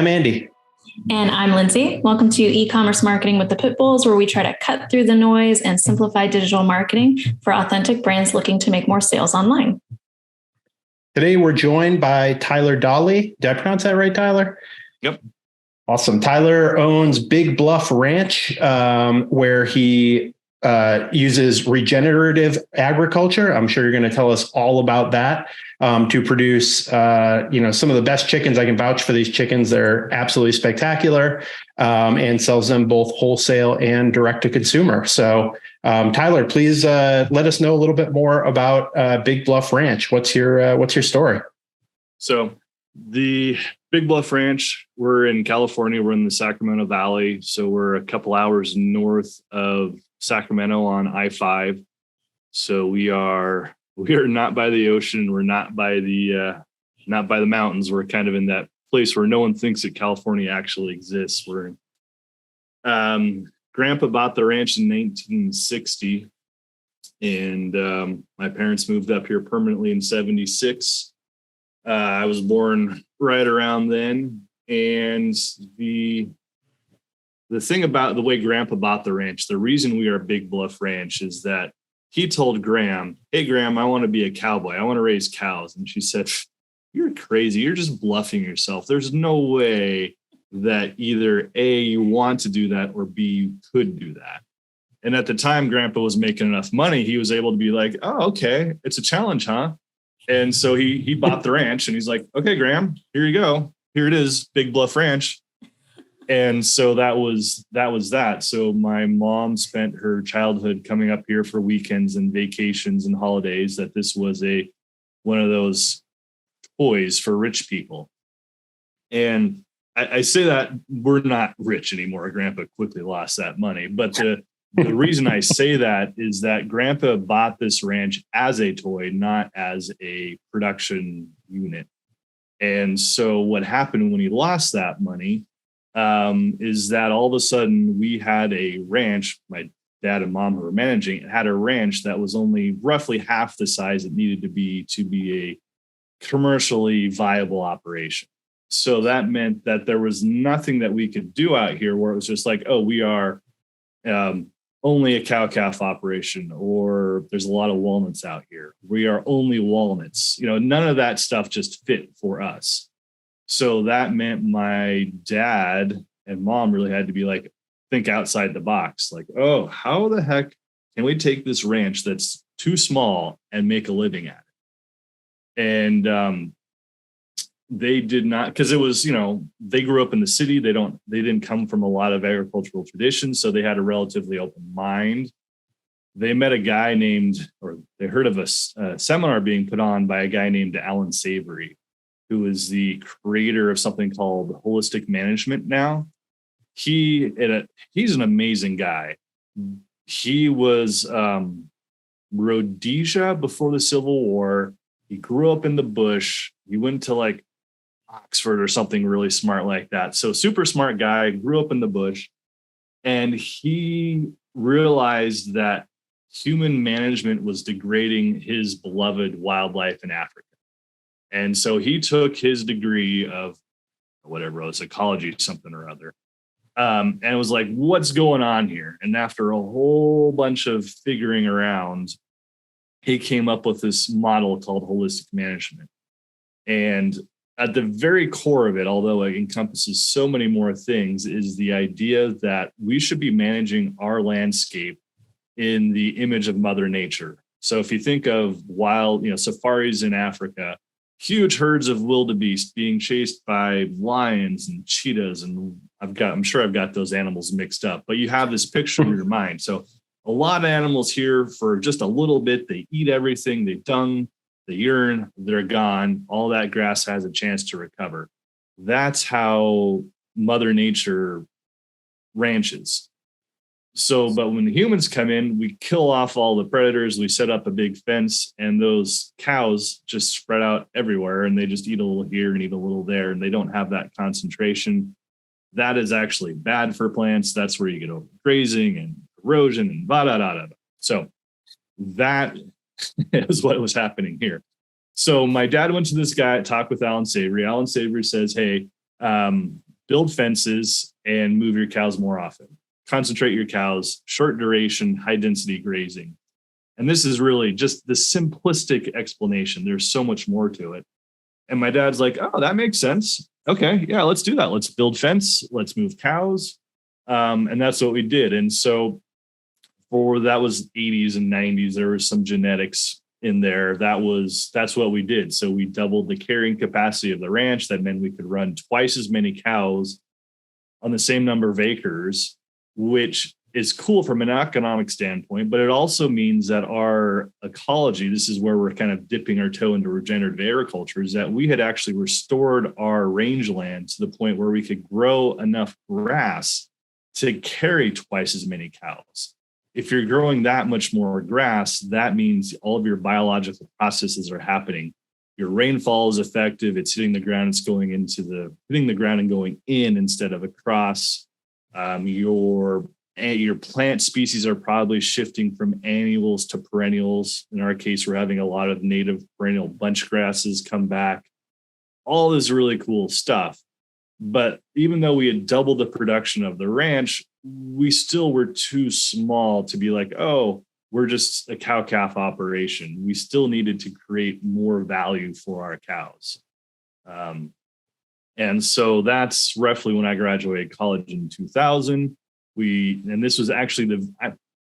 I'm Andy. And I'm Lindsay. Welcome to E-commerce Marketing with the Pitbulls, where we try to cut through the noise and simplify digital marketing for authentic brands looking to make more sales online. Today, we're joined by Tyler Dawley. Did I pronounce that right, Tyler? Yep. Awesome. Tyler owns Big Bluff Ranch, where he uses regenerative agriculture. I'm sure you're going to tell us all about that to produce, some of the best chickens. I can vouch for these chickens. They're absolutely spectacular, and sells them both wholesale and direct to consumer. So, Tyler, please let us know a little bit more about Big Bluff Ranch. What's your story? So the Big Bluff Ranch, we're in California. We're in the Sacramento Valley. So we're a couple hours north of Sacramento on I-5. So we are not by the ocean. We're not by the mountains. We're kind of in that place where no one thinks that California actually exists. We're Grandpa bought the ranch in 1960, and my parents moved up here permanently in 76. I was born right around then, and the thing about the way Grandpa bought the ranch, the reason we are Big Bluff Ranch is that he told Graham, "Hey, Graham, I want to be a cowboy. I want to raise cows." And she said, "You're crazy. You're just bluffing yourself. There's no way that either A, you want to do that, or B, you could do that." And at the time, Grandpa was making enough money. He was able to be like, "Oh, okay. It's a challenge, huh?" And so he bought the ranch, and he's like, "Okay, Graham, here you go. Here it is, Big Bluff Ranch." And so that was that. So my mom spent her childhood coming up here for weekends and vacations and holidays, that this was one of those toys for rich people. And I say that we're not rich anymore. Grandpa quickly lost that money. But the reason I say that is that Grandpa bought this ranch as a toy, not as a production unit. And so what happened when he lost that money is that all of a sudden we had a ranch. My dad and mom who were managing it had a ranch that was only roughly half the size it needed to be a commercially viable operation. So that meant that there was nothing that we could do out here where it was just like, oh, we are only a cow-calf operation, or there's a lot of walnuts out here. We are only walnuts. None of that stuff just fit for us. So that meant my dad and mom really had to be like, think outside the box. Like, oh, how the heck can we take this ranch that's too small and make a living at it? And they did not, because it was, they grew up in the city. They didn't come from a lot of agricultural traditions, so they had a relatively open mind. They met a guy they heard of a seminar being put on by a guy named Alan Savory, who is the creator of something called holistic management now. He's an amazing guy. He was Rhodesia before the Civil War. He grew up in the bush. He went to like Oxford or something really smart like that. So super smart guy, grew up in the bush. And he realized that human management was degrading his beloved wildlife in Africa. And so he took his degree of whatever it was, ecology, something or other, and it was like, what's going on here? And after a whole bunch of figuring around, he came up with this model called holistic management. And at the very core of it, although it encompasses so many more things, is the idea that we should be managing our landscape in the image of Mother Nature. So if you think of wild, safaris in Africa, huge herds of wildebeest being chased by lions and cheetahs. And I'm sure I've got those animals mixed up, but you have this picture in your mind. So a lot of animals here for just a little bit, they eat everything, they dung, they urine, they're gone. All that grass has a chance to recover. That's how Mother Nature ranches. So, but when the humans come in, we kill off all the predators, we set up a big fence, and those cows just spread out everywhere, and they just eat a little here and eat a little there, and they don't have that concentration. That is actually bad for plants. That's where you get overgrazing and erosion and da-da-da-da. So that is what was happening here. So my dad went to this guy, talked with Alan Savory. Alan Savory says, hey, build fences and move your cows more often. Concentrate your cows, short duration, high density grazing. And this is really just the simplistic explanation. There's so much more to it. And my dad's like, oh, that makes sense. Okay, yeah, let's do that. Let's build fence. Let's move cows. And that's what we did. And so that was 80s and 90s. There was some genetics in there. That's what we did. So we doubled the carrying capacity of the ranch. That meant we could run twice as many cows on the same number of acres, which is cool from an economic standpoint, but it also means that our ecology, this is where we're kind of dipping our toe into regenerative agriculture, is that we had actually restored our rangeland to the point where we could grow enough grass to carry twice as many cows. If you're growing that much more grass, that means all of your biological processes are happening. Your rainfall is effective. It's hitting the ground. It's hitting the ground and going in instead of across. Your plant species are probably shifting from annuals to perennials. In our case, we're having a lot of native perennial bunch grasses come back. All this really cool stuff. But even though we had doubled the production of the ranch, we still were too small to be like, oh, we're just a cow-calf operation. We still needed to create more value for our cows. And so that's roughly when I graduated college in 2000. And this was actually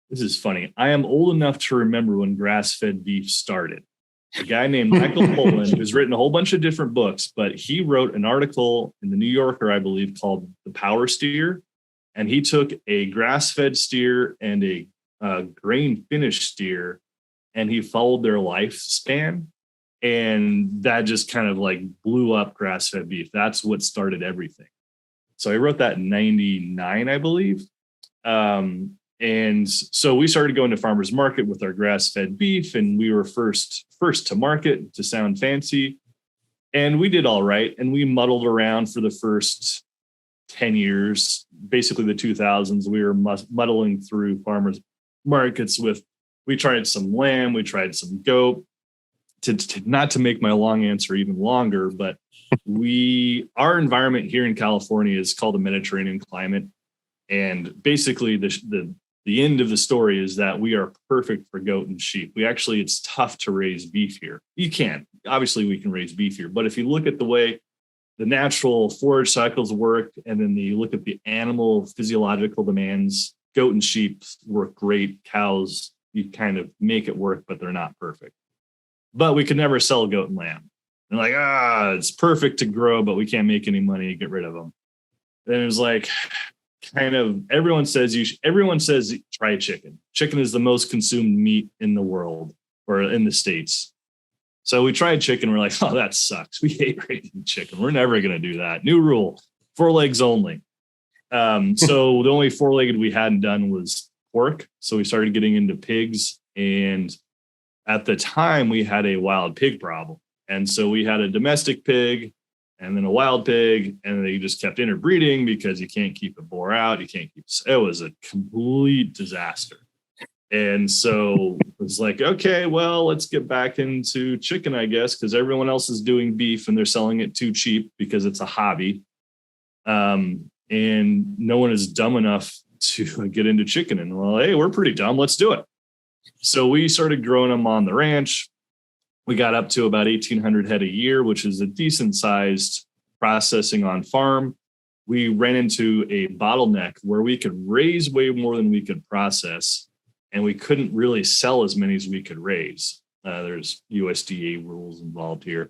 this is funny. I am old enough to remember when grass-fed beef started. A guy named Michael Pollan, who's written a whole bunch of different books, but he wrote an article in the New Yorker, I believe, called The Power Steer. And he took a grass-fed steer and a grain-finished steer, and he followed their lifespan. And that just kind of like blew up grass-fed beef. That's what started everything. So I wrote that in 99, I believe. And so we started going to farmers market with our grass-fed beef, and we were first to market, to sound fancy. And we did all right. And we muddled around for the first 10 years, basically the 2000s. We were muddling through farmers markets we tried some lamb, we tried some goat. Not to make my long answer even longer, but our environment here in California is called a Mediterranean climate. And basically the end of the story is that we are perfect for goat and sheep. It's tough to raise beef here. Obviously we can raise beef here, but if you look at the way the natural forage cycles work, and then you look at the animal physiological demands, goat and sheep work great. Cows, you kind of make it work, but they're not perfect. But we could never sell goat and lamb. And like, it's perfect to grow, but we can't make any money, get rid of them. Then it was like, kind of, everyone says try chicken. Chicken is the most consumed meat in the world, or in the States. So we tried chicken. We're like, oh, that sucks. We hate raising chicken. We're never going to do that. New rule, 4 legs only. So the only 4-legged we hadn't done was pork. So we started getting into pigs. And at the time we had a wild pig problem. And so we had a domestic pig and then a wild pig, and they just kept interbreeding because you can't keep a boar out. It was a complete disaster. And so it was like, okay, well, let's get back into chicken, I guess, because everyone else is doing beef and they're selling it too cheap because it's a hobby. And no one is dumb enough to get into chicken. And well, hey, we're pretty dumb. Let's do it. So we started growing them on the ranch. We got up to about 1,800 head a year, which is a decent sized processing on farm. We ran into a bottleneck where we could raise way more than we could process, and we couldn't really sell as many as we could raise. There's USDA rules involved here.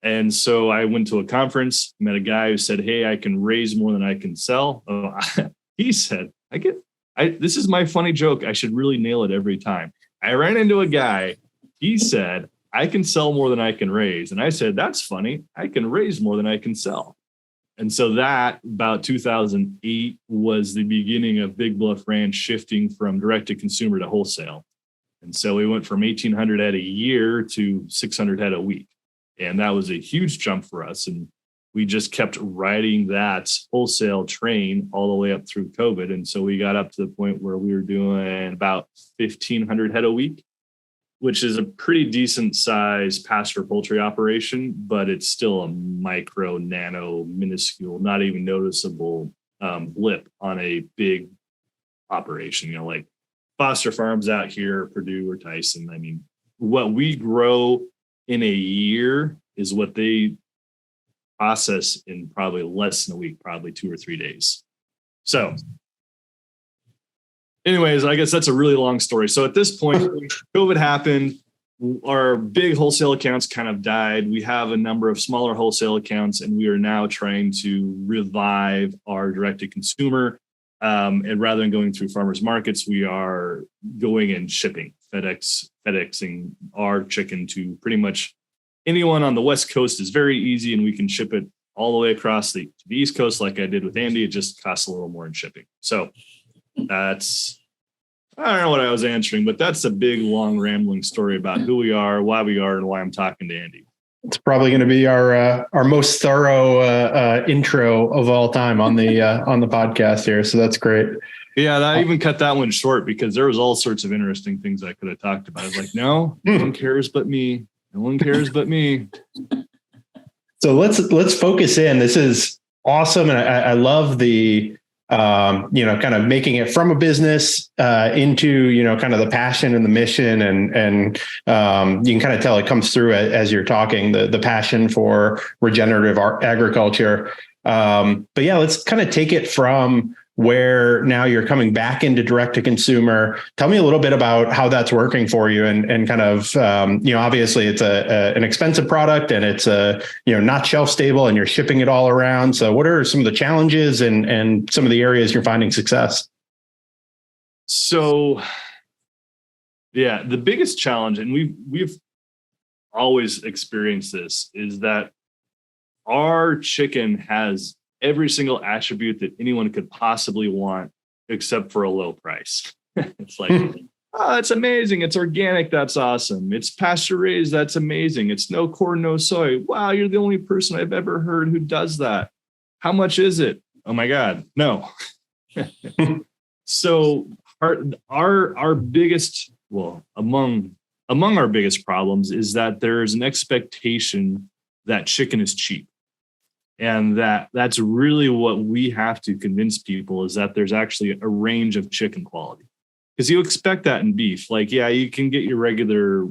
And so I went to a conference, met a guy who said, hey, I can raise more than I can sell. He said, this is my funny joke. I should really nail it every time. I ran into a guy. He said, I can sell more than I can raise. And I said, that's funny. I can raise more than I can sell. And so that, about 2008, was the beginning of Big Bluff Ranch shifting from direct to consumer to wholesale. And so we went from 1,800 head a year to 600 head a week. And that was a huge jump for us. And we just kept riding that wholesale train all the way up through COVID. And so we got up to the point where we were doing about 1,500 head a week. which is a pretty decent size pasture poultry operation, but it's still a micro, nano, minuscule, not even noticeable blip on a big operation, like Foster Farms out here, Purdue or Tyson. I mean, what we grow in a year is what they process in probably less than a week, probably 2 or 3 days. So anyways, I guess that's a really long story. So at this point, COVID happened. Our big wholesale accounts kind of died. We have a number of smaller wholesale accounts, and we are now trying to revive our direct-to-consumer. And rather than going through farmers markets, we are going and shipping, FedExing our chicken to pretty much anyone on the West Coast. Is very easy, and we can ship it all the way across to the East Coast like I did with Andy. It just costs a little more in shipping. So that's, I don't know what I was answering, but that's a big, long, rambling story about who we are, why we are, and why I'm talking to Andy. It's probably going to be our most thorough intro of all time on the podcast here. So that's great. Yeah, I even cut that one short because there was all sorts of interesting things I could have talked about. I was like, no one cares but me. No one cares but me. So let's focus in. This is awesome, and I love the kind of making it from a business into kind of the passion and the mission, and you can kind of tell it comes through as you're talking, the passion for regenerative agriculture. But yeah, let's kind of take it from where now you're coming back into direct to consumer. Tell me a little bit about how that's working for you, and kind of obviously it's an expensive product, and it's not shelf stable, and you're shipping it all around. So what are some of the challenges and some of the areas you're finding success? So yeah, the biggest challenge, and we've always experienced this, is that our chicken has every single attribute that anyone could possibly want, except for a low price. It's like, oh, that's amazing. It's organic. That's awesome. It's pasture raised. That's amazing. It's no corn, no soy. Wow, you're the only person I've ever heard who does that. How much is it? Oh my God, no. So our biggest, well, among our biggest problems is that there's an expectation that chicken is cheap. And that's really what we have to convince people, is that there's actually a range of chicken quality. Because you expect that in beef. Like, yeah, you can get your regular,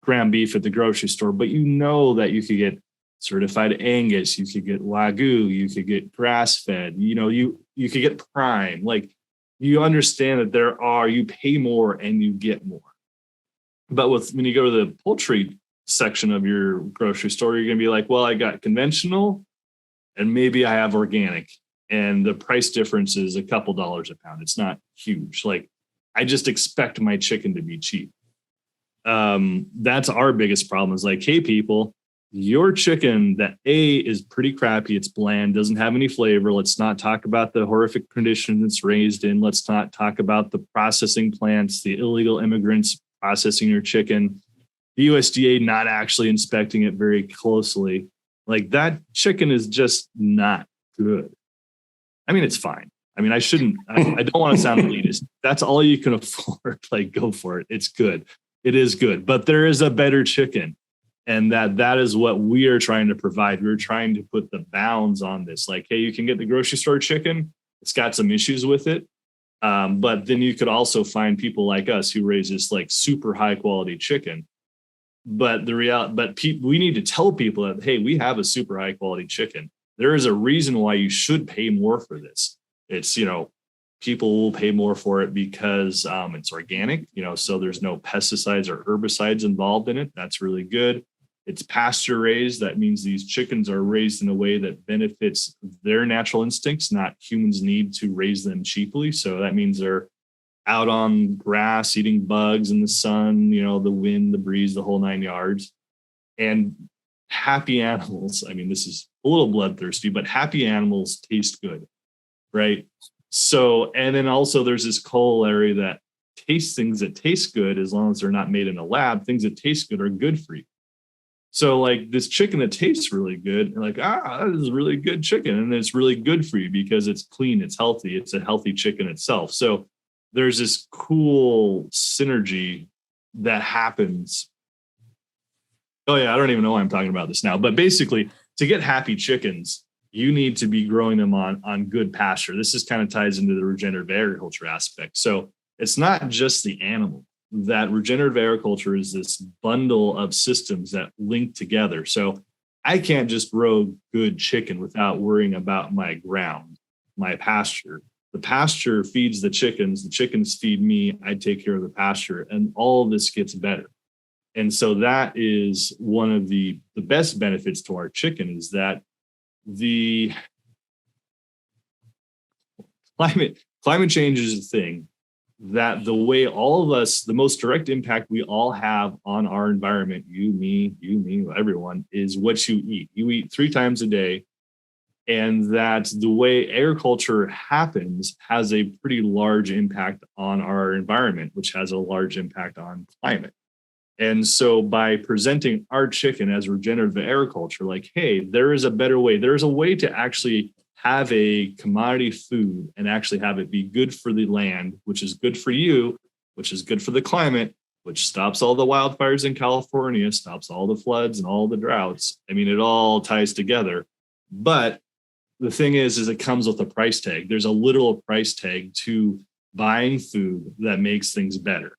ground beef at the grocery store, but that you could get certified Angus, you could get Wagyu, you could get grass-fed, you could get prime. Like, you understand that you pay more and you get more. But when you go to the poultry section of your grocery store, you're going to be like, well, I got conventional and maybe I have organic, and the price difference is a couple dollars a pound. It's not huge. Like, I just expect my chicken to be cheap. That's our biggest problem, is like, hey people, your chicken that is pretty crappy. It's bland, doesn't have any flavor. Let's not talk about the horrific condition it's raised in. Let's not talk about the processing plants, the illegal immigrants processing your chicken, the USDA not actually inspecting it very closely. Like, that chicken is just not good. I mean, it's fine. I mean, I don't want to sound elitist. That's all you can afford. Like, go for it. It's good. It is good, but there is a better chicken. And that is what we are trying to provide. We're trying to put the bounds on this. Like, hey, you can get the grocery store chicken. It's got some issues with it. But then you could also find people like us who raise this like super high quality chicken. But we need to tell people that, hey, we have a super high quality chicken. There is a reason why you should pay more for this. It's, people will pay more for it because it's organic, so there's no pesticides or herbicides involved in it. That's really good. It's pasture raised. That means these chickens are raised in a way that benefits their natural instincts, not humans' need to raise them cheaply. So that means they're out on grass, eating bugs in the sun, the wind, the breeze, the whole 9 yards. And happy animals, I mean, this is a little bloodthirsty, but happy animals taste good, right? So, and then also there's this corollary that things that taste good, as long as they're not made in a lab, things that taste good are good for you. So like this chicken that tastes really good, like, this is really good chicken. And it's really good for you because it's clean, it's healthy, it's a healthy chicken itself. So there's this cool synergy that happens. Oh yeah, I don't even know why I'm talking about this now, but basically to get happy chickens, you need to be growing them on good pasture. This is kind of ties into the regenerative agriculture aspect. So it's not just the animal. That regenerative agriculture is this bundle of systems that link together. So I can't just grow good chicken without worrying about my ground, my pasture. The pasture feeds the chickens feed me, I take care of the pasture, and all of this gets better. And so that is one of the best benefits to our chicken, is that the climate change is a thing, that the way all of us, the most direct impact we all have on our environment, you, me, everyone, is what you eat. You eat 3 times a day. And that the way agriculture happens has a pretty large impact on our environment, which has a large impact on climate. And so by presenting our chicken as regenerative agriculture, like, hey, there is a better way. There's a way to actually have a commodity food and actually have it be good for the land, which is good for you, which is good for the climate, which stops all the wildfires in California, stops all the floods and all the droughts. I mean, it all ties together. But the thing is it comes with a price tag. There's a literal price tag to buying food that makes things better.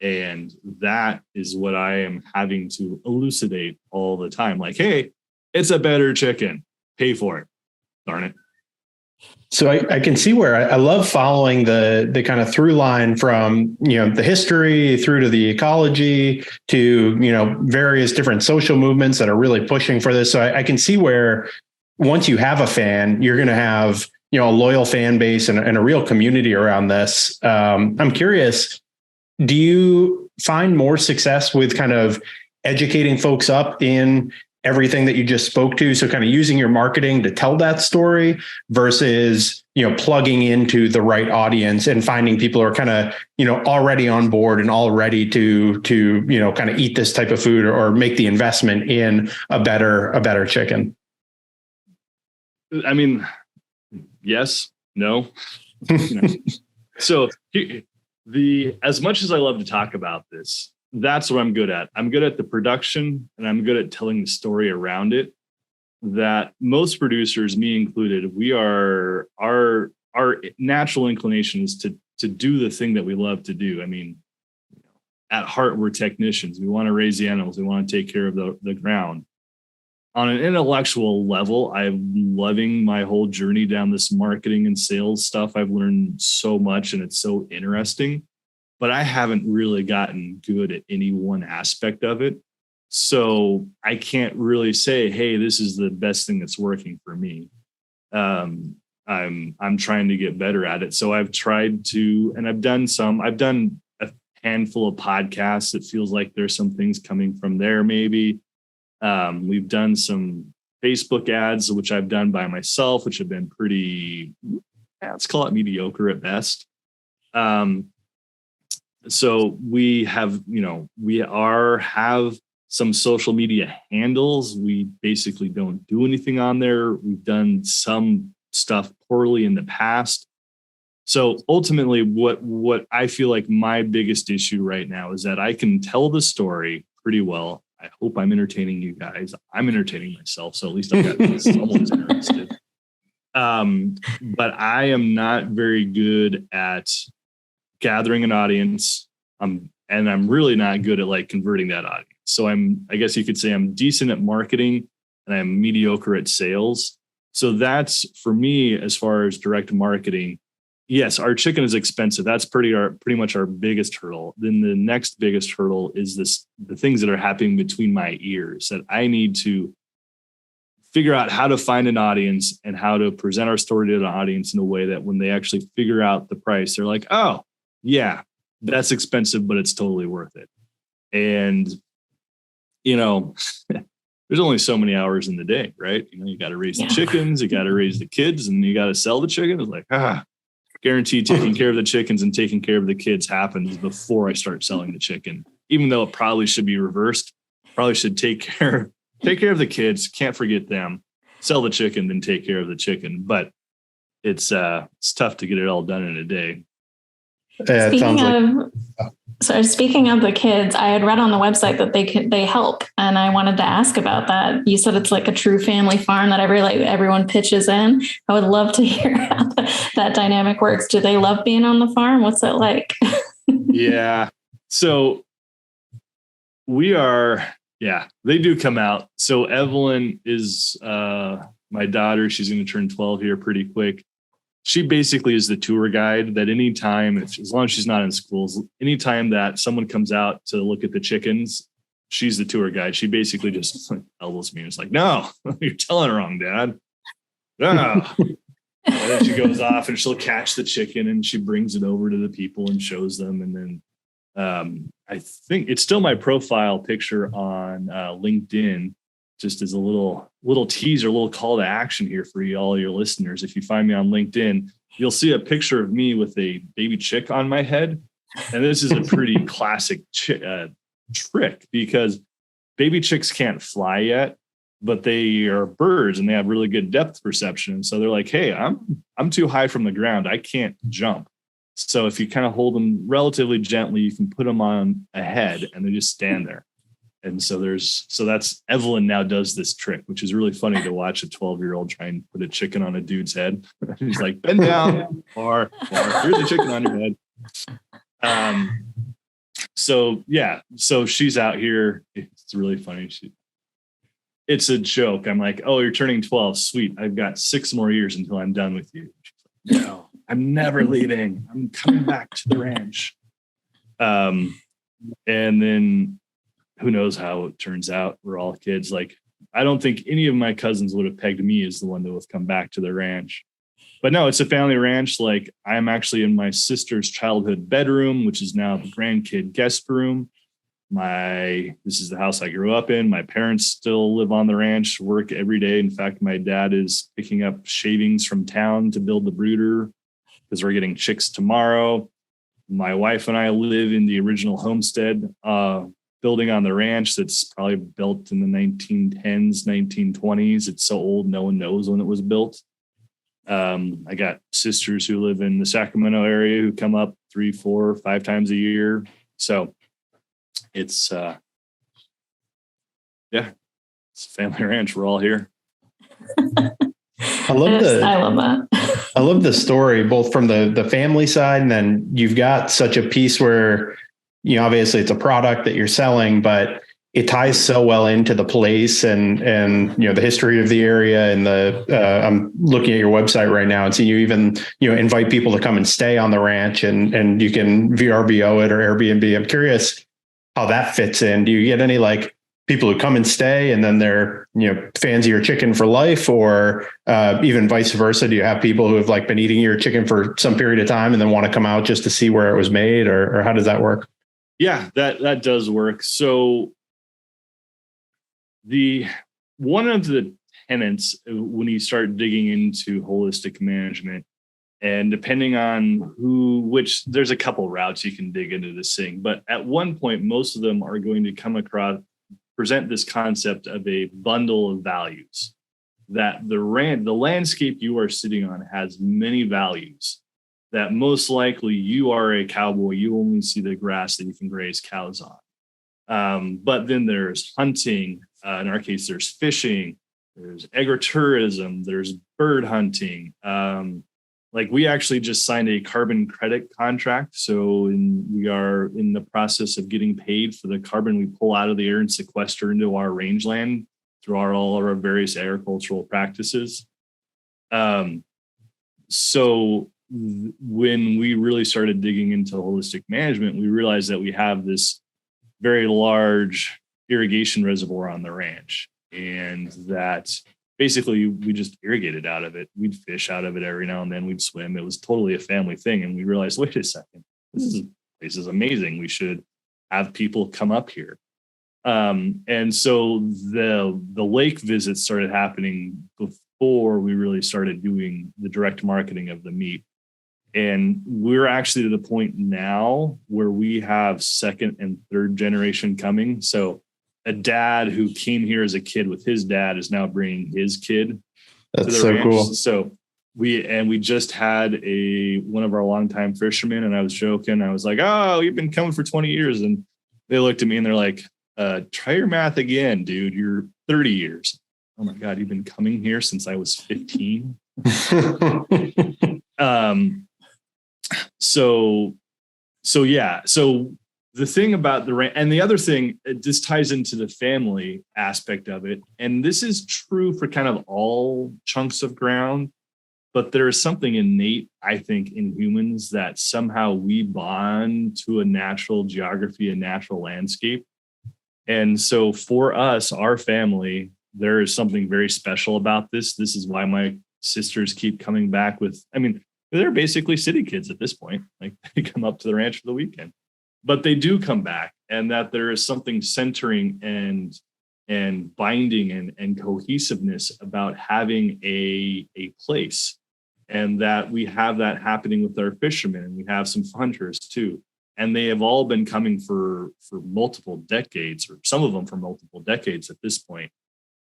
And that is what I am having to elucidate all the time. Like, hey, it's a better chicken. Pay for it. Darn it. So I can see where I love following the kind of through line from, the history through to the ecology to, various different social movements that are really pushing for this. So I can see where once you have a fan, you're going to have, a loyal fan base and a real community around this. I'm curious, do you find more success with kind of educating folks up in everything that you just spoke to? So kind of using your marketing to tell that story versus, plugging into the right audience and finding people who are kind of, already on board and all ready to kind of eat this type of food or make the investment in a better chicken? I mean, yes, no. So as much as I love to talk about this, that's what I'm good at. I'm good at the production and I'm good at telling the story around it. That most producers, me included, our natural inclination is to do the thing that we love to do. I mean, at heart, we're technicians. We want to raise the animals. We want to take care of the ground. On an intellectual level, I'm loving my whole journey down this marketing and sales stuff. I've learned so much and it's so interesting, but I haven't really gotten good at any one aspect of it. So I can't really say, hey, this is the best thing that's working for me. I'm trying to get better at it. So I've tried to, and I've done a handful of podcasts. It feels like there's some things coming from there, maybe. We've done some Facebook ads, which I've done by myself, which have been pretty, let's call it mediocre at best. So we have, have some social media handles. We basically don't do anything on there. We've done some stuff poorly in the past. So ultimately, what I feel like my biggest issue right now is that I can tell the story pretty well. I hope I'm entertaining you guys. I'm entertaining myself. So at least I've got someone's interested. But I am not very good at gathering an audience. And I'm really not good at converting that audience. So I guess you could say I'm decent at marketing and I'm mediocre at sales. So that's for me, as far as direct marketing. Yes, our chicken is expensive. That's pretty much our biggest hurdle. Then the next biggest hurdle is the things that are happening between my ears, that I need to figure out how to find an audience and how to present our story to the audience in a way that when they actually figure out the price, they're like, oh, yeah, that's expensive, but it's totally worth it. And, there's only so many hours in the day, right? You got to raise the chickens, you got to raise the kids, and you got to sell the chicken. It's like, guaranteed taking care of the chickens and taking care of the kids happens before I start selling the chicken, even though it probably should be reversed. Probably should take care of the kids. Can't forget them. Sell the chicken, then take care of the chicken. But it's tough to get it all done in a day. Yeah, it sounds like. So speaking of the kids, I had read on the website that they help, and I wanted to ask about that. You said it's like a true family farm that everyone pitches in. I would love to hear how that dynamic works. Do they love being on the farm? What's it like? Yeah. So they do come out. So Evelyn is my daughter. She's going to turn 12 here pretty quick. She basically is the tour guide that anytime, as long as she's not in schools, anytime that someone comes out to look at the chickens, she's the tour guide. She basically just elbows me and is like, no, you're telling her wrong, Dad. No. And then she goes off and she'll catch the chicken and she brings it over to the people and shows them. And then I think it's still my profile picture on LinkedIn. Just as a little teaser, a little call to action here for all your listeners. If you find me on LinkedIn, you'll see a picture of me with a baby chick on my head. And this is a pretty classic trick because baby chicks can't fly yet, but they are birds and they have really good depth perception. And so they're like, hey, I'm too high from the ground. I can't jump. So if you kind of hold them relatively gently, you can put them on a head and they just stand there. And so that's Evelyn now does this trick, which is really funny to watch a 12-year-old try and put a chicken on a dude's head. He's like, bend down, or here's a chicken on your head. So she's out here. It's really funny. It's a joke. I'm like, oh, you're turning 12. Sweet. I've got 6 more years until I'm done with you. She's like, no, I'm never leaving. I'm coming back to the ranch. And then who knows how it turns out. We're all kids. Like, I don't think any of my cousins would have pegged me as the one to have come back to the ranch. But no, it's a family ranch. Like, I'm actually in my sister's childhood bedroom, which is now the grandkid guest room. This is the house I grew up in. My parents still live on the ranch, work every day. In fact, my dad is picking up shavings from town to build the brooder because we're getting chicks tomorrow. My wife and I live in the original homestead building on the ranch that's probably built in the 1910s, 1920s. It's so old, no one knows when it was built. I got sisters who live in the Sacramento area who come up 3, 4, 5 times a year. So it's a family ranch. We're all here. I love that. I love the story, both from the family side, and then you've got such a piece where, you know, obviously it's a product that you're selling, but it ties so well into the place and you know, the history of the area. And I'm looking at your website right now and see you even, you know, invite people to come and stay on the ranch and you can VRBO it or Airbnb. I'm curious how that fits in. Do you get any like people who come and stay and then they're, you know, fans of your chicken for life, or even vice versa? Do you have people who have like been eating your chicken for some period of time and then want to come out just to see where it was made, or how does that work? Yeah, that does work. So one of the tenets when you start digging into holistic management, and depending on which there's a couple routes you can dig into this thing, but at one point, most of them are going to present this concept of a bundle of values, that the landscape you are sitting on has many values, that most likely you are a cowboy, you only see the grass that you can graze cows on. But then there's hunting. In our case, there's fishing, there's agritourism, there's bird hunting. Like, we actually just signed a carbon credit contract. So we are in the process of getting paid for the carbon we pull out of the air and sequester into our rangeland through all of our various agricultural practices. So when we really started digging into holistic management, we realized that we have this very large irrigation reservoir on the ranch, and that basically we just irrigated out of it. We'd fish out of it every now and then. We'd swim. It was totally a family thing. And we realized, wait a second, this is amazing. We should have people come up here. And so the lake visits started happening before we really started doing the direct marketing of the meat. And we're actually to the point now where we have 2nd and 3rd generation coming. So a dad who came here as a kid with his dad is now bringing his kid. That's so ranch. Cool. So we just had one of our longtime fishermen, and I was joking. I was like, "Oh, you've been coming for 20 years." And they looked at me and they're like, "Try your math again, dude. You're 30 years." Oh my God, you've been coming here since I was 15. So yeah. So the thing about the ranch, and the other thing, this ties into the family aspect of it. And this is true for kind of all chunks of ground, but there is something innate, I think, in humans that somehow we bond to a natural geography, a natural landscape. And so for us, our family, there is something very special about this. This is why my sisters keep coming back they're basically city kids at this point. Like, they come up to the ranch for the weekend, but they do come back, and that there is something centering and binding and cohesiveness about having a place. And that we have that happening with our fishermen, and we have some hunters too. And they have all been coming for multiple decades, or some of them for multiple decades at this point.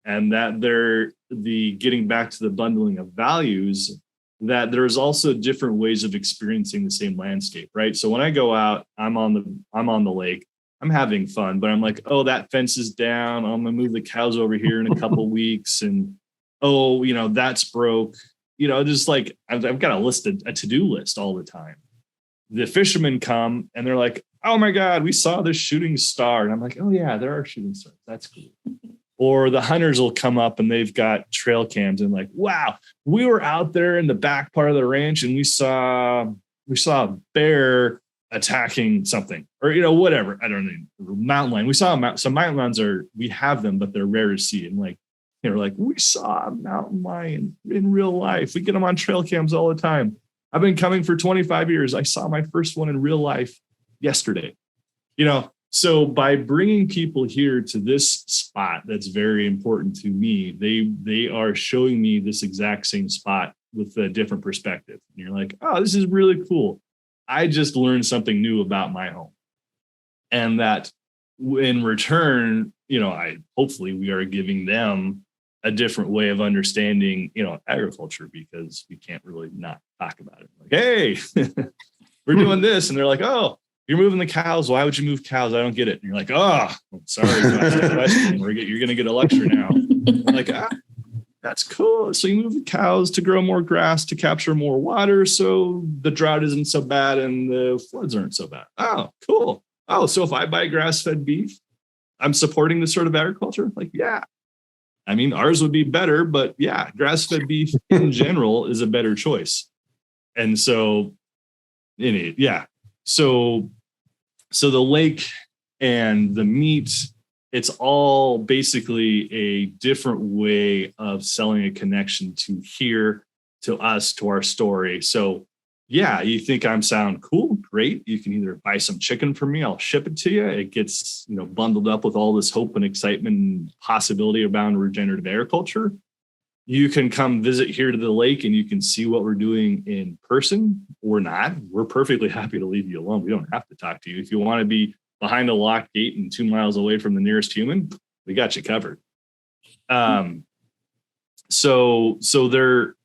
And that they're getting back to the bundling of values, that there's also different ways of experiencing the same landscape, right? So when I go out, I'm on the lake, I'm having fun, but I'm like, oh, that fence is down. I'm gonna move the cows over here in a couple weeks, and that's broke. Just like I've got a to-do list all the time. The fishermen come and they're like, oh my God, we saw this shooting star. And I'm like, oh yeah, there are shooting stars. That's cool. Or the hunters will come up and they've got trail cams and like, wow, we were out there in the back part of the ranch and we saw a bear attacking something, or whatever. I don't know, mountain lion. We saw some mountain lions we have them, but they're rare to see. And like, we saw a mountain lion in real life. We get them on trail cams all the time. I've been coming for 25 years. I saw my first one in real life yesterday. So by bringing people here to this spot that's very important to me, they are showing me this exact same spot with a different perspective. And you're like, oh, this is really cool. I just learned something new about my home. And that in return, hopefully we are giving them a different way of understanding, agriculture, because we can't really not talk about it. Like, hey, we're doing this. And they're like, oh, you're moving the cows. Why would you move cows? I don't get it. And you're like, oh, sorry. Ask that question. You're going to get a lecture now. I'm like, that's cool. So you move the cows to grow more grass, to capture more water, so the drought isn't so bad and the floods aren't so bad. Oh, cool. Oh, so if I buy grass-fed beef, I'm supporting this sort of agriculture? Like, yeah. Ours would be better, but yeah, grass-fed beef in general is a better choice. And so, yeah. So the lake and the meat, it's all basically a different way of selling a connection to here, to us, to our story. So yeah, you think I'm sound cool? Great. You can either buy some chicken from me, I'll ship it to you. It gets, bundled up with all this hope and excitement and possibility around regenerative agriculture. You can come visit here to the lake and you can see what we're doing in person or not. We're perfectly happy to leave you alone. We don't have to talk to you. If you want to be behind a locked gate and 2 miles away from the nearest human, we got you covered. So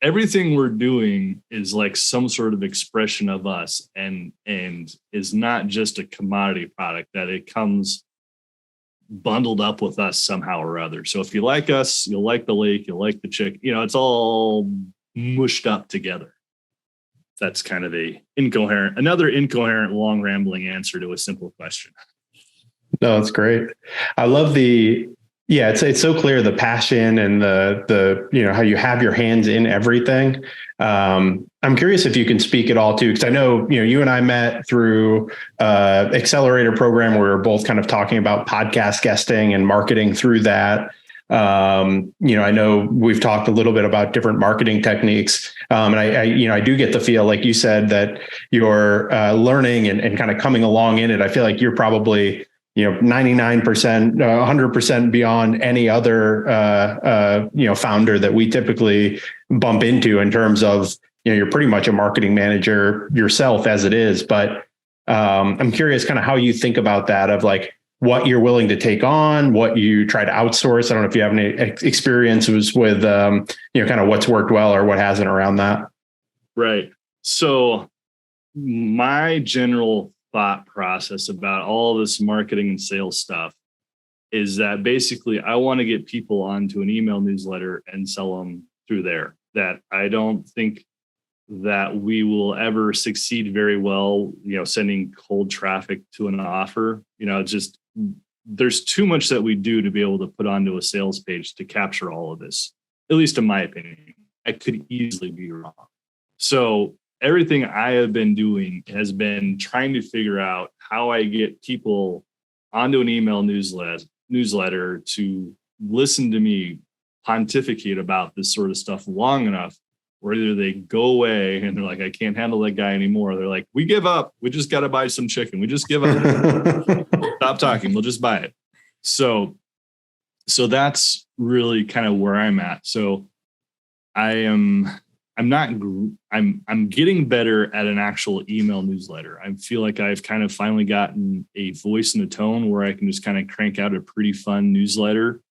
everything we're doing is like some sort of expression of us, and is not just a commodity product, that it comes bundled up with us somehow or other. So if you like us, you'll like the lake, you'll like the chick, it's all mushed up together. That's kind of another incoherent, long rambling answer to a simple question. No, that's great. I love it's so clear, the passion and the how you have your hands in everything. I'm curious if you can speak at all too, because I know, you and I met through accelerator program where we were both kind of talking about podcast guesting and marketing through that. I know we've talked a little bit about different marketing techniques. And I do get the feel, like you said, that you're learning and kind of coming along in it. I feel like you're probably 99%, 100% beyond any other, founder that we typically bump into in terms of, you're pretty much a marketing manager yourself as it is. But I'm curious kind of how you think about that, of like what you're willing to take on, what you try to outsource. I don't know if you have any experiences with, kind of what's worked well or what hasn't around that. Right. So my general thought process about all this marketing and sales stuff is that basically I want to get people onto an email newsletter and sell them through there. That I don't think that we will ever succeed very well, sending cold traffic to an offer. Just there's too much that we do to be able to put onto a sales page to capture all of this, at least in my opinion. I could easily be wrong. So everything I have been doing has been trying to figure out how I get people onto an email newsletter to listen to me pontificate about this sort of stuff long enough where either they go away and they're like, I can't handle that guy anymore. They're like, we give up. We just got to buy some chicken. We just give up. Stop talking. We'll just buy it. So that's really kind of where I'm at. So I'm getting better at an actual email newsletter. I feel like I've kind of finally gotten a voice and a tone where I can just kind of crank out a pretty fun newsletter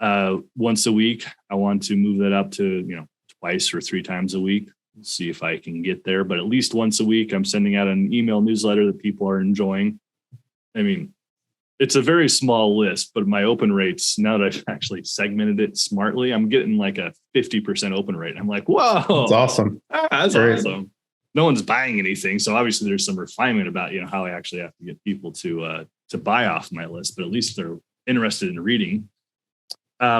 once a week. I want to move that up to, twice or 3 times a week. We'll see if I can get there, but at least once a week, I'm sending out an email newsletter that people are enjoying. I mean, it's a very small list, but my open rates, now that I've actually segmented it smartly, I'm getting like a 50% open rate. I'm like, whoa, that's awesome. That's awesome. No one's buying anything. So obviously there's some refinement about, how I actually have to get people to buy off my list, but at least they're interested in reading.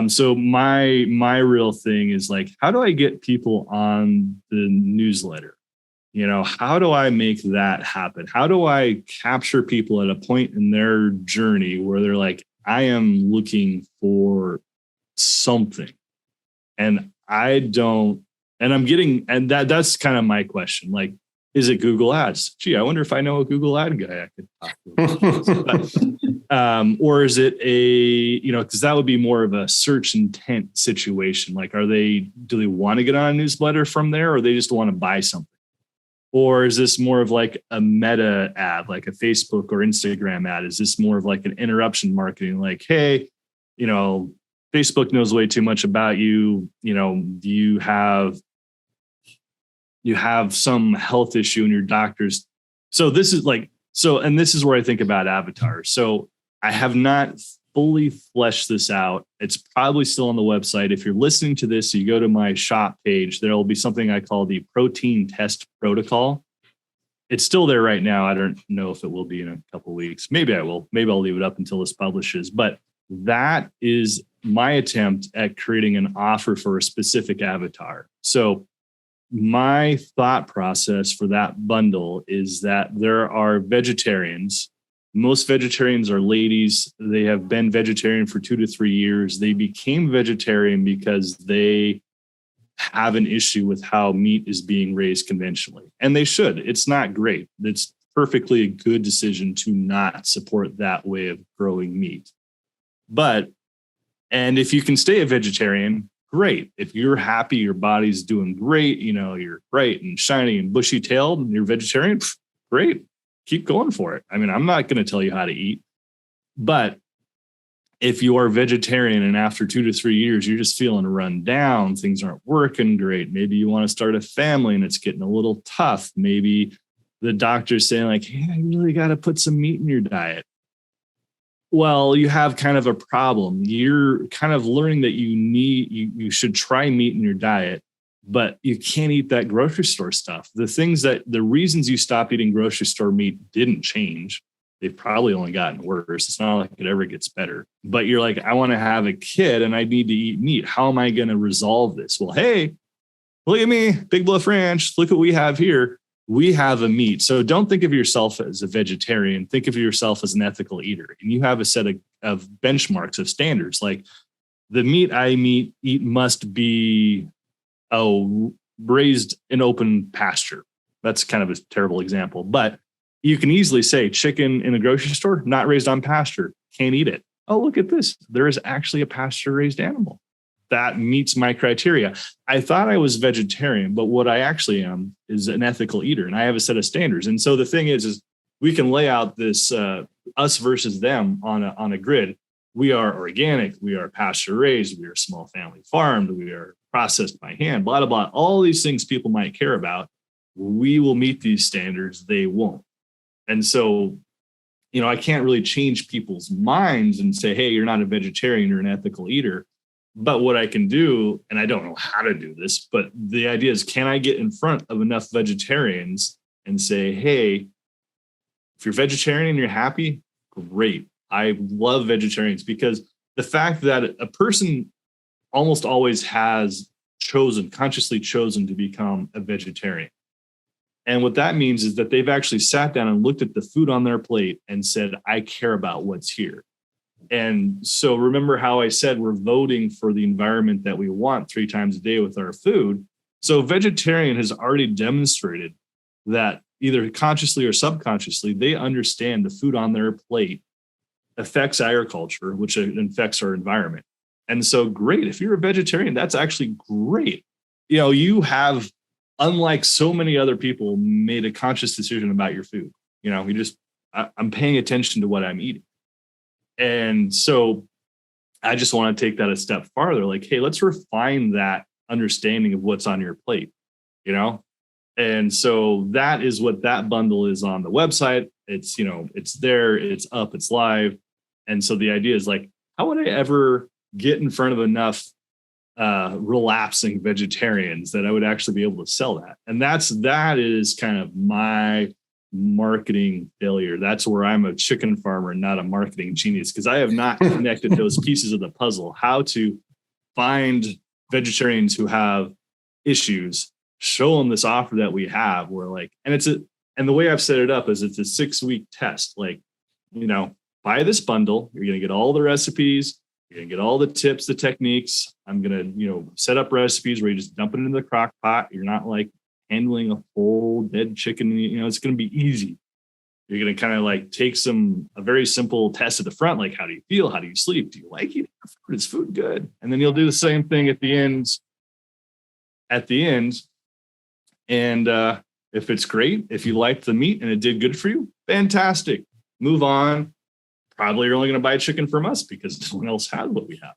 So my real thing is like, how do I get people on the newsletter? How do I make that happen? How do I capture people at a point in their journey where they're like, I am looking for something and that's kind of my question. Like, is it Google Ads? Gee, I wonder if I know a Google ad guy I could talk to. Or is it because that would be more of a search intent situation. Like, do they want to get on a newsletter from there, or they just want to buy something? Or is this more of like a meta ad, like a Facebook or Instagram ad? Is this more of like an interruption marketing? Like, hey, Facebook knows way too much about you. You have some health issue and your doctors. So this is where I think about avatars. So I have not fully fleshed this out. It's probably still on the website. If you're listening to this, you go to my shop page, there will be something I call the protein test protocol. It's still there right now. I don't know if it will be in a couple of weeks. Maybe I will. Maybe I'll leave it up until this publishes. But that is my attempt at creating an offer for a specific avatar. So my thought process for that bundle is that there are vegetarians. Most vegetarians are ladies. They have been vegetarian for 2 to 3 years. They became vegetarian because they have an issue with how meat is being raised conventionally. And they should. It's not great. It's perfectly a good decision to not support that way of growing meat. And if you can stay a vegetarian, great. If you're happy, your body's doing great, you're bright and shiny and bushy tailed and you're vegetarian, great. Keep going for it. I mean, I'm not going to tell you how to eat, but if you are vegetarian and after 2 to 3 years, you're just feeling run down, things aren't working great. Maybe you want to start a family and it's getting a little tough. Maybe the doctor's saying like, hey, you really got to put some meat in your diet. Well, you have kind of a problem. You're kind of learning that you should try meat in your diet, but you can't eat that grocery store stuff. The reasons you stopped eating grocery store meat didn't change. They've probably only gotten worse. It's not like it ever gets better. But you're like, I want to have a kid and I need to eat meat. How am I going to resolve this? Well, hey, look at me, Big Bluff Ranch. Look what we have here. We have a meat. So don't think of yourself as a vegetarian. Think of yourself as an ethical eater. And you have a set of benchmarks, of standards. Like the meat I eat must be raised in open pasture. That's kind of a terrible example. But you can easily say chicken in the grocery store, not raised on pasture, can't eat it. Oh, look at this. There is actually a pasture-raised animal. That meets my criteria. I thought I was vegetarian, but what I actually am is an ethical eater, and I have a set of standards. And so the thing is we can lay out this us versus them on a grid. we are organic, we are pasture raised, we are small family farmed, we are processed by hand, blah, blah, blah. All these things people might care about. We will meet these standards, they won't. And so, I can't really change people's minds and say, hey, you're not a vegetarian, you're an ethical eater. But what I can do, and I don't know how to do this, but the idea is, can I get in front of enough vegetarians and say, hey, if you're vegetarian and you're happy, great. I love vegetarians, because the fact that a person almost always has consciously chosen to become a vegetarian. And what that means is that they've actually sat down and looked at the food on their plate and said, I care about what's here. And so remember how I said we're voting for the environment that we want 3 times a day with our food. So vegetarian has already demonstrated that either consciously or subconsciously, they understand the food on their plate affects agriculture, which affects our environment. And so great. If you're a vegetarian, that's actually great. You have, unlike so many other people, made a conscious decision about your food. I'm paying attention to what I'm eating. And so I just want to take that a step farther. Like, hey, let's refine that understanding of what's on your plate, And so that is what that bundle is on the website. It's, it's there, it's up, it's live. And so the idea is like, how would I ever get in front of enough relapsing vegetarians that I would actually be able to sell that? And that is kind of my marketing failure. That's where I'm a chicken farmer, not a marketing genius, because I have not connected those pieces of the puzzle. How to find vegetarians who have issues, show them this offer that we have. We're like, and the way I've set it up is it's a 6-week test. Like, buy this bundle. You're going to get all the recipes. You're going to get all the tips, the techniques. I'm going to, set up recipes where you just dump it into the crock pot. You're not like handling a whole dead chicken. It's going to be easy. You're going to kind of like take a very simple test at the front. Like, how do you feel? How do you sleep? Do you like eating food? Is food good? And then you'll do the same thing at the end. And if it's great, if you liked the meat and it did good for you, fantastic. Move on. Probably you're only going to buy chicken from us because no one else has what we have.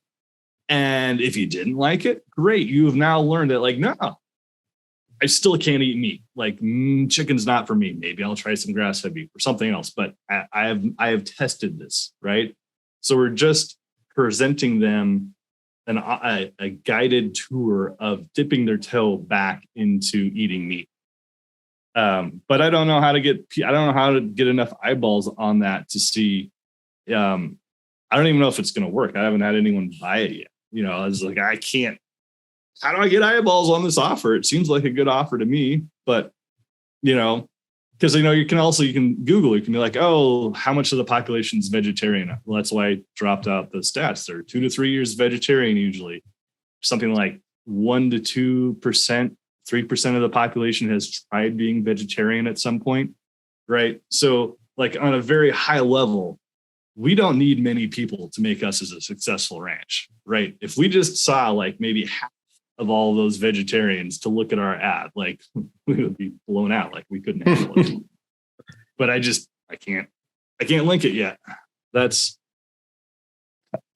And if you didn't like it, great. You have now learned that, like, no, I still can't eat meat. Like, chicken's not for me. Maybe I'll try some grass-fed beef or something else. But I have tested this, right? So we're just presenting them a guided tour of dipping their toe back into eating meat. But I don't know how to get enough eyeballs on that to see. I don't even know if it's going to work. I haven't had anyone buy it yet. I was like, I can't. How do I get eyeballs on this offer? It seems like a good offer to me, but because you can Google. You can be like, oh, how much of the population is vegetarian? Well, that's why I dropped out the stats. They're 2 to 3 years vegetarian usually. Something like 1 to 2%, 3% of the population has tried being vegetarian at some point, right? So, like, on a very high level, we don't need many people to make us as a successful ranch, right? If we just saw like maybe half of all those vegetarians to look at our ad, like, we would be blown out. Like, we couldn't handle it. But I can't link it yet. I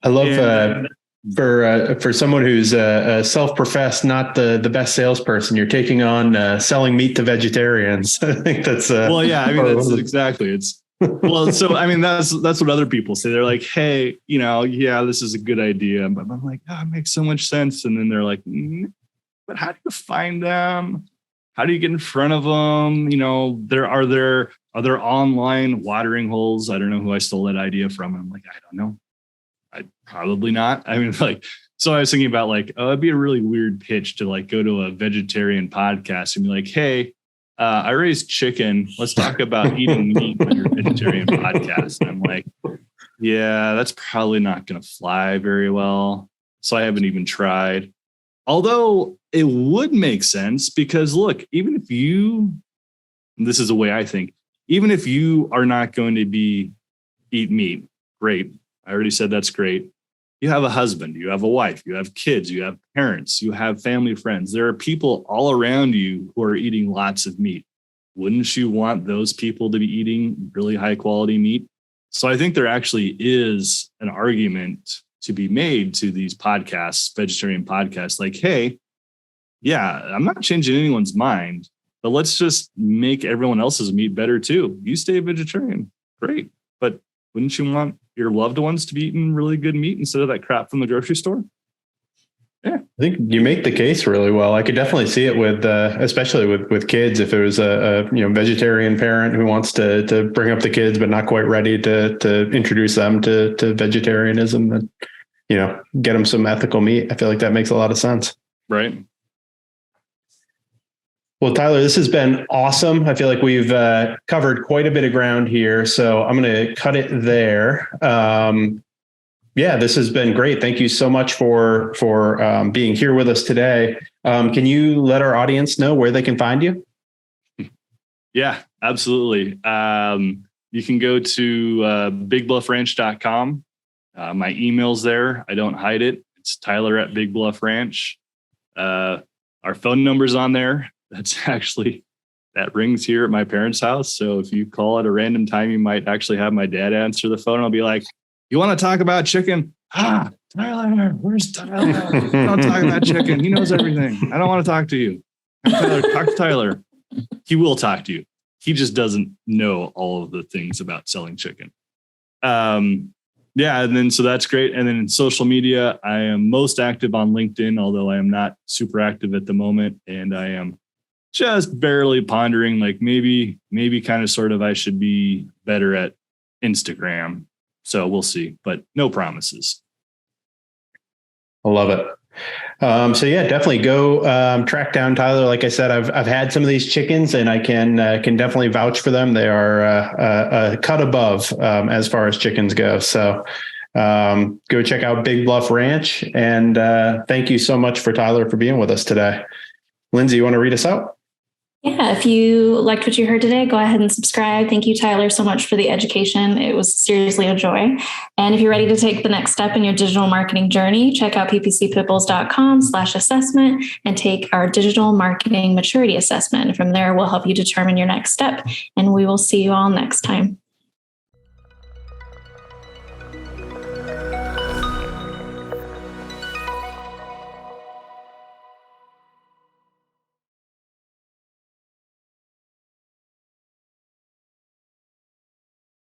love for someone who's self-professed, not the best salesperson, you're taking on selling meat to vegetarians. I think that's well, yeah. I mean, that's exactly. It's well, so I mean, that's what other people say. They're like, hey, yeah, this is a good idea. But I'm like, it makes so much sense. And then they're like, but how do you find them? How do you get in front of them? Are there online watering holes? I don't know who I stole that idea from. I'm like, I don't know. Probably not. I mean, like, so I was thinking about like, it'd be a really weird pitch to like go to a vegetarian podcast and be like, hey, I raised chicken. Let's talk about eating meat on your vegetarian podcast. And I'm like, yeah, that's probably not going to fly very well. So I haven't even tried. Although it would make sense because look, even if this is the way I think, even if you are not going to eat meat, great. I already said that's great. You have a husband, you have a wife, you have kids, you have parents, you have family, friends. There are people all around you who are eating lots of meat. Wouldn't you want those people to be eating really high quality meat? So I think there actually is an argument to be made to these podcasts, vegetarian podcasts, like, hey, yeah, I'm not changing anyone's mind, but let's just make everyone else's meat better too. You stay vegetarian, great. But wouldn't you want your loved ones to be eating really good meat instead of that crap from the grocery store? Yeah, I think you make the case really well. I could definitely see it with, especially with kids. If it was a vegetarian parent who wants to bring up the kids, but not quite ready to introduce them to vegetarianism, and get them some ethical meat. I feel like that makes a lot of sense. Right. Well, Tyler, this has been awesome. I feel like we've covered quite a bit of ground here, so I'm going to cut it there. Yeah, this has been great. Thank you so much for being here with us today. Can you let our audience know where they can find you? Yeah, absolutely. You can go to bigbluffranch.com. My email's there. I don't hide it. It's Tyler at Big Bluff Ranch. Our phone number's on there. That rings here at my parents' house. So if you call at a random time, you might actually have my dad answer the phone. And I'll be like, you want to talk about chicken? Tyler, where's Tyler? Don't talk about chicken. He knows everything. I don't want to talk to you. Tyler, talk to Tyler. He will talk to you. He just doesn't know all of the things about selling chicken. Yeah, and then so that's great. And then in social media, I am most active on LinkedIn, although I am not super active at the moment. And I am just barely pondering, like maybe kind of sort of I should be better at Instagram. So we'll see, but no promises. I love it. So yeah, definitely go track down Tyler. Like I said, I've had some of these chickens, and I can definitely vouch for them. They are a cut above as far as chickens go. So go check out Big Bluff Ranch, and thank you so much for Tyler for being with us today. Lindsay, you want to read us out? Yeah, if you liked what you heard today, go ahead and subscribe. Thank you, Tyler, so much for the education. It was seriously a joy. And if you're ready to take the next step in your digital marketing journey, check out ppcpitbulls.com/assessment and take our digital marketing maturity assessment. From there, we'll help you determine your next step. And we will see you all next time.